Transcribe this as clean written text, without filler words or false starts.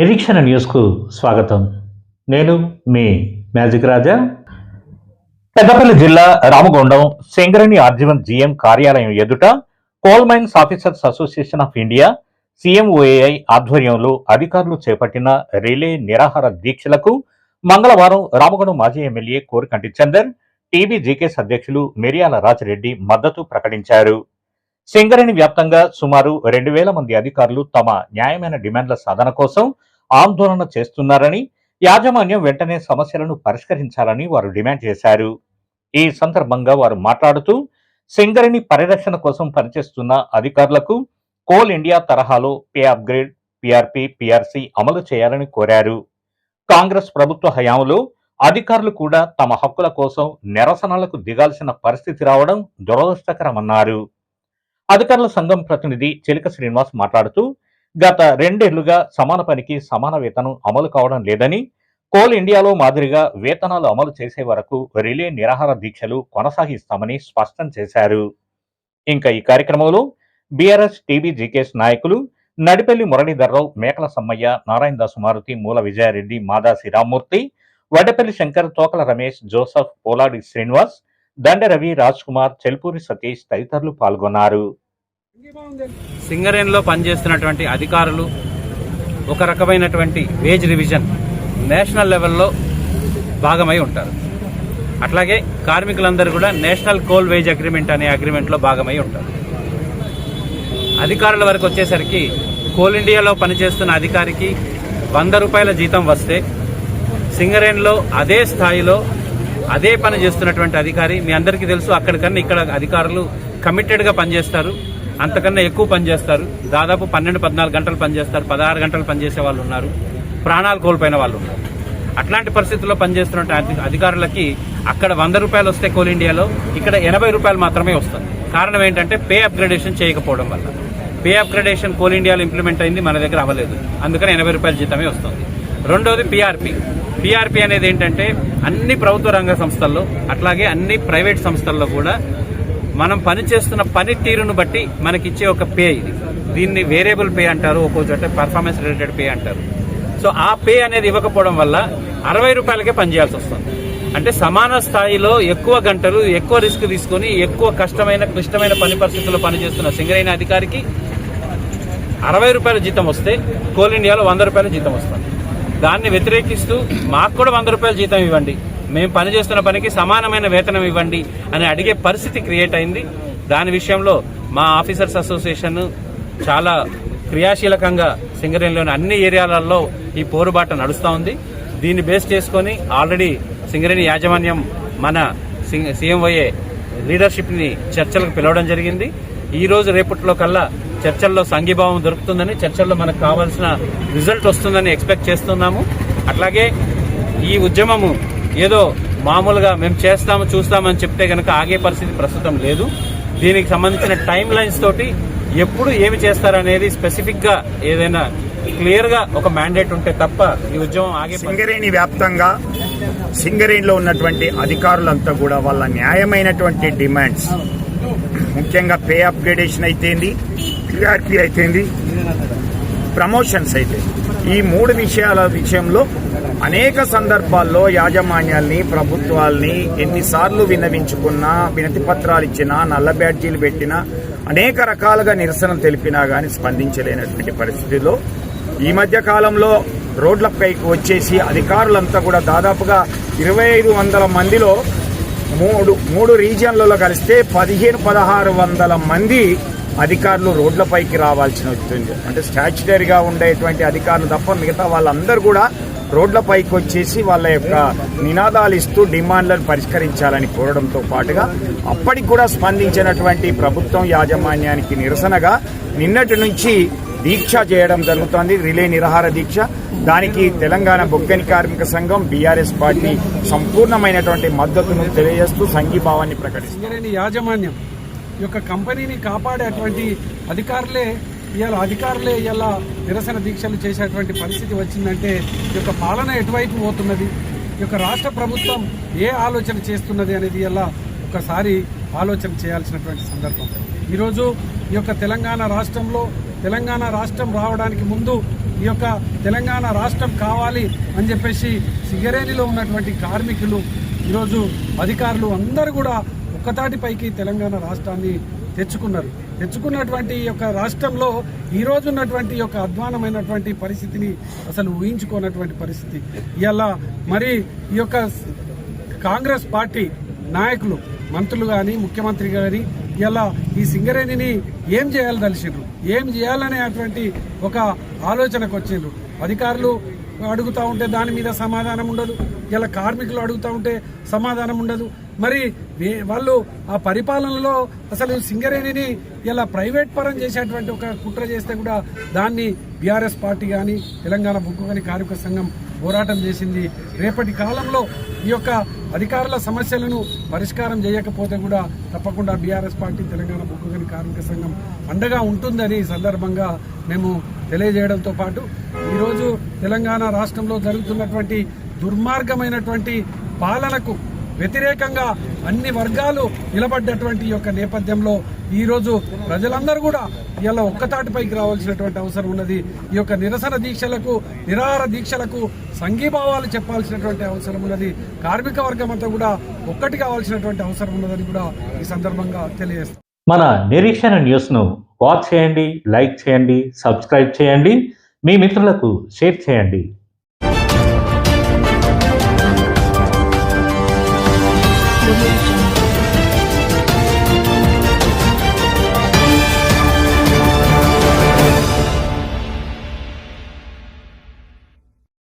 నిరీక్షణ న్యూస్కు స్వాగతం. నేను మీ మ్యాజిక్ రాజా. పెద్దపల్లి జిల్లా రామగుండం సింగరేణి ఆర్జీవన్ జీఎం కార్యాలయం ఎదుట coal mines officers association of India CMOAI ఆధ్వర్యంలో అధికారులు చేపట్టిన రిలే నిరాహార దీక్షలకు మంగళవారం రామగుండం మాజీ ఎమ్మెల్యే కోరికంటి చందర్, TBGKS అధ్యక్షులు మిరియాల రాజిరెడ్డి మద్దతు ప్రకటించారు. సింగరేణి వ్యాప్తంగా సుమారు 2000 మంది అధికారులు తమ న్యాయమైన డిమాండ్ల సాధన కోసం ఆందోళన చేస్తున్నారని, యాజమాన్యం వెంటనే సమస్యలను పరిష్కరించాలని వారు డిమాండ్ చేశారు. ఈ సందర్భంగా వారు మాట్లాడుతూ సింగరేణి పరిరక్షణ కోసం పనిచేస్తున్న అధికారులకు కోల్ ఇండియా తరహాలో పే అప్గ్రేడ్, PRP, PRC అమలు చేయాలని కోరారు. కాంగ్రెస్ ప్రభుత్వ హయాంలో అధికారులు కూడా తమ హక్కుల కోసం నిరసనలకు దిగాల్సిన పరిస్థితి రావడం దురదృష్టకరమన్నారు. అధికారుల సంఘం ప్రతినిధి చిలక శ్రీనివాస్ మాట్లాడుతూ గత 2 ఏళ్లుగా సమాన పనికి సమాన వేతనం అమలు కావడం లేదని, కోల్ ఇండియాలో మాదిరిగా వేతనాలు అమలు చేసే వరకు రిలే నిరాహార దీక్షలు కొనసాగిస్తామని స్పష్టం చేశారు. ఇంకా ఈ కార్యక్రమంలో BRS TBGKS నాయకులు నడిపెల్లి మురళీధర్రావు, మేకల సమ్మయ్య, నారాయణదాసు మారుతి, మూల విజయారెడ్డి, మాదాసి రామ్మూర్తి, వడ్డపల్లి శంకర్, తోకల రమేష్, జోసఫ్, పోలాడి శ్రీనివాస్, దండ రవి, రాజ్ కుమార్, చెల్పూరి సతీష్ తదితరులు పాల్గొన్నారు. సింగరేణిలో పనిచేస్తున్నటువంటి అధికారులు ఒక రకమైనటువంటి వేజ్ రివిజన్ నేషనల్ లెవెల్లో భాగమై ఉంటారు. అట్లాగే కార్మికులందరూ కూడా నేషనల్ కోల్ వేజ్ అగ్రిమెంట్ అనే అగ్రిమెంట్లో భాగమై ఉంటారు. అధికారుల వరకు వచ్చేసరికి కోల్ ఇండియాలో పనిచేస్తున్న అధికారికి 100 రూపాయల జీతం వస్తే, సింగరేణిలో అదే స్థాయిలో అదే పని చేస్తున్నటువంటి అధికారి, మీ అందరికీ తెలుసు, అక్కడికన్నా ఇక్కడ అధికారులు కమిటెడ్గా పనిచేస్తారు, అంతకన్నా ఎక్కువ పనిచేస్తారు. దాదాపు 12-14 గంటలు పనిచేస్తారు, 16 గంటలు పనిచేసే వాళ్ళు ఉన్నారు, ప్రాణాలు కోల్పోయిన వాళ్ళు ఉన్నారు. అట్లాంటి పరిస్థితుల్లో పనిచేస్తున్న అధికారులకి అక్కడ 100 రూపాయలు వస్తే కోల్ ఇండియాలో ఇక్కడ 80 రూపాయలు మాత్రమే వస్తుంది. కారణం ఏంటంటే పే అప్గ్రేడేషన్ చేయకపోవడం వల్ల. పే అప్గ్రేడేషన్ కోల్ ఇండియాలో ఇంప్లిమెంట్ అయింది, మన దగ్గర అవ్వలేదు, అందుకని 80 రూపాయల జీతమే వస్తుంది. రెండోది PRP అనేది ఏంటంటే అన్ని ప్రభుత్వ రంగ సంస్థల్లో అట్లాగే అన్ని ప్రైవేట్ సంస్థల్లో కూడా మనం పనిచేస్తున్న పనితీరును బట్టి మనకిచ్చే ఒక పే ఇది. దీన్ని వేరియబుల్ పే అంటారు, ఒక్కో చోట పర్ఫార్మెన్స్ రిలేటెడ్ పే అంటారు. సో ఆ పే అనేది ఇవ్వకపోవడం వల్ల 60 రూపాయలకే పనిచేయాల్సి వస్తుంది. అంటే సమాన స్థాయిలో ఎక్కువ గంటలు, ఎక్కువ రిస్క్ తీసుకుని, ఎక్కువ క్లిష్టమైన పని పరిస్థితుల్లో పనిచేస్తున్న సింగరేణి అధికారికి 60 రూపాయల జీతం వస్తే కోల్ ఇండియాలో 100 రూపాయల జీతం వస్తుంది. దాన్ని వ్యతిరేకిస్తూ మాకు కూడా 100 రూపాయల జీతం ఇవ్వండి, మేము పనిచేస్తున్న పనికి సమానమైన వేతనం ఇవ్వండి అని అడిగే పరిస్థితి క్రియేట్ అయింది. దాని విషయంలో మా ఆఫీసర్స్ అసోసియేషన్ చాలా క్రియాశీలకంగా సింగరేణిలోని అన్ని ఏరియాలలో ఈ పోరుబాట నడుస్తూ ఉంది. దీన్ని బేస్ చేసుకొని ఆల్రెడీ సింగరేణి యాజమాన్యం మన CMOAI లీడర్షిప్ని చర్చలకు పిలవడం జరిగింది. ఈ రోజు రేపట్లో కల్లా చర్చల్లో సంఘీభావం దొరుకుతుందని, చర్చల్లో మనకు కావాల్సిన రిజల్ట్ వస్తుందని ఎక్స్పెక్ట్ చేస్తున్నాము. అట్లాగే ఈ ఉద్యమము ఏదో మామూలుగా మేము చేస్తాము చూస్తామని చెప్తే కనుక ఆగే పరిస్థితి ప్రస్తుతం లేదు. దీనికి సంబంధించిన టైం లైన్స్ తోటి ఎప్పుడు ఏమి చేస్తారనేది స్పెసిఫిక్ గా ఏదైనా క్లియర్ గా ఒక మ్యాండేట్ ఉంటే తప్ప ఈ ఉద్యమం ఆగే. సింగరేణి వ్యాప్తంగా సింగరేణిలో ఉన్నటువంటి అధికారులంతా కూడా వాళ్ళ న్యాయమైనటువంటి డిమాండ్స్, ముఖ్యంగా పే అప్గ్రేడేషన్ అయితేంది, PRP అయితేంది, ప్రమోషన్స్ అయితే, ఈ 3 విషయాల విషయంలో అనేక సందర్భాల్లో యాజమాన్యాల్ని, ప్రభుత్వాల్ని ఎన్నిసార్లు విన్నవించుకున్నా, వినతి పత్రాలు ఇచ్చినా, నల్ల బ్యాడ్జీలు పెట్టినా, అనేక రకాలుగా నిరసనలు తెలిపినా కానీ స్పందించలేనటువంటి పరిస్థితిలో ఈ మధ్య కాలంలో రోడ్లపైకి వచ్చేసి అధికారులంతా కూడా దాదాపుగా 2500 మందిలో మూడు రీజియన్లలో కలిస్తే 1500-1600 మంది అధికారులు రోడ్లపైకి రావాల్సి వస్తుంది. అంటే స్టాచ్యుటరీగా ఉండేటువంటి అధికారులు తప్ప మిగతా వాళ్ళందరూ కూడా రోడ్లపైకి వచ్చేసి వాళ్ళ యొక్క నినాదాలు ఇస్తూ డిమాండ్లను పరిష్కరించాలని కోరడంతో పాటుగా అప్పటికి కూడా స్పందించినటువంటి ప్రభుత్వం యాజమాన్యానికి నిరసనగా నిన్నటి నుంచి దీక్ష చేయడం జరుగుతోంది, రిలే నిరాహార దీక్ష. దానికి తెలంగాణ బొగ్గని కార్మిక సంఘం, BRS పార్టీ సంపూర్ణమైనటువంటి మద్దతును తెలియజేస్తూ సంఘీభావాన్ని ప్రకటిస్తుంది. సింగరేణి యాజమాన్యం యొక్క కంపెనీని కాపాడేటువంటి అధికారులే ఇలా నిరసన దీక్షలు చేసేటువంటి పరిస్థితి వచ్చిందంటే ఈ యొక్క పాలన ఎటువైపు పోతున్నది, ఈ యొక్క రాష్ట్ర ప్రభుత్వం ఏ ఆలోచన చేస్తున్నది అనేది ఇలా ఒకసారి ఆలోచన చేయాల్సినటువంటి సందర్భం. ఈరోజు ఈ యొక్క తెలంగాణ రాష్ట్రంలో తెలంగాణ రాష్ట్రం రావడానికి ముందు ఈ యొక్క తెలంగాణ రాష్ట్రం కావాలి అని చెప్పేసి సింగరేణిలో ఉన్నటువంటి కార్మికులు, ఈరోజు అధికారులు అందరూ కూడా ఒక్కతాటిపైకి తెలంగాణ రాష్ట్రాన్ని తెచ్చుకున్నటువంటి ఈ యొక్క రాష్ట్రంలో ఈ రోజు ఉన్నటువంటి యొక్క అధ్వానమైనటువంటి పరిస్థితిని అసలు ఊహించుకోనటువంటి పరిస్థితి. ఇవాళ మరి ఈ యొక్క కాంగ్రెస్ పార్టీ నాయకులు, మంత్రులు కానీ, ముఖ్యమంత్రి కానీ ఇలా ఈ సింగరేణిని ఏం చేయాలదలిసిండ్రు, ఏం చేయాలనేటువంటి ఒక ఆలోచనకు వచ్చిండ్రు. అధికారులు అడుగుతూ ఉంటే దాని మీద సమాధానం ఉండదు, ఇలా కార్మికులు అడుగుతూ ఉంటే సమాధానం ఉండదు. మరి వాళ్ళు ఆ పరిపాలనలో అసలు సింగరేణిని ఇలా ప్రైవేట్ పరం చేసేటువంటి ఒక కుట్ర చేస్తే కూడా దాన్ని బీఆర్ఎస్ పార్టీ కానీ, తెలంగాణ బొగ్గు గని కార్మిక సంఘం పోరాటం చేసింది. రేపటి కాలంలో ఈ యొక్క అధికారుల సమస్యలను పరిష్కారం చేయకపోతే కూడా తప్పకుండా బీఆర్ఎస్ పార్టీ, తెలంగాణ బొగ్గు గని కార్మిక సంఘం అండగా ఉంటుందని ఈ సందర్భంగా మేము తెలియజేయడంతో పాటు ఈరోజు తెలంగాణ రాష్ట్రంలో జరుగుతున్నటువంటి దుర్మార్గమైనటువంటి పాలనకు వ్యతిరేకంగా అన్ని వర్గాలు నిలబడ్డటువంటి యొక్క నేపథ్యంలో ఈరోజు ప్రజలందరూ కూడా ఇలా ఒక్కతాటిపైకి రావాల్సినటువంటి అవసరం ఉన్నది. ఈ యొక్క నిరసన దీక్షలకు, నిరాహార దీక్షలకు సంఘీభావాలు చెప్పాల్సినటువంటి అవసరం ఉన్నది. కార్మిక వర్గం అంతా కూడా ఒక్కటి కావాల్సినటువంటి అవసరం ఉన్నదని కూడా ఈ సందర్భంగా తెలియజేస్తాం. మన నిరీక్షణ న్యూస్ను వాచ్ చేయండి, లైక్ చేయండి, సబ్స్క్రైబ్ చేయండి, మీ మిత్రులకు షేర్ చేయండి. Thank you.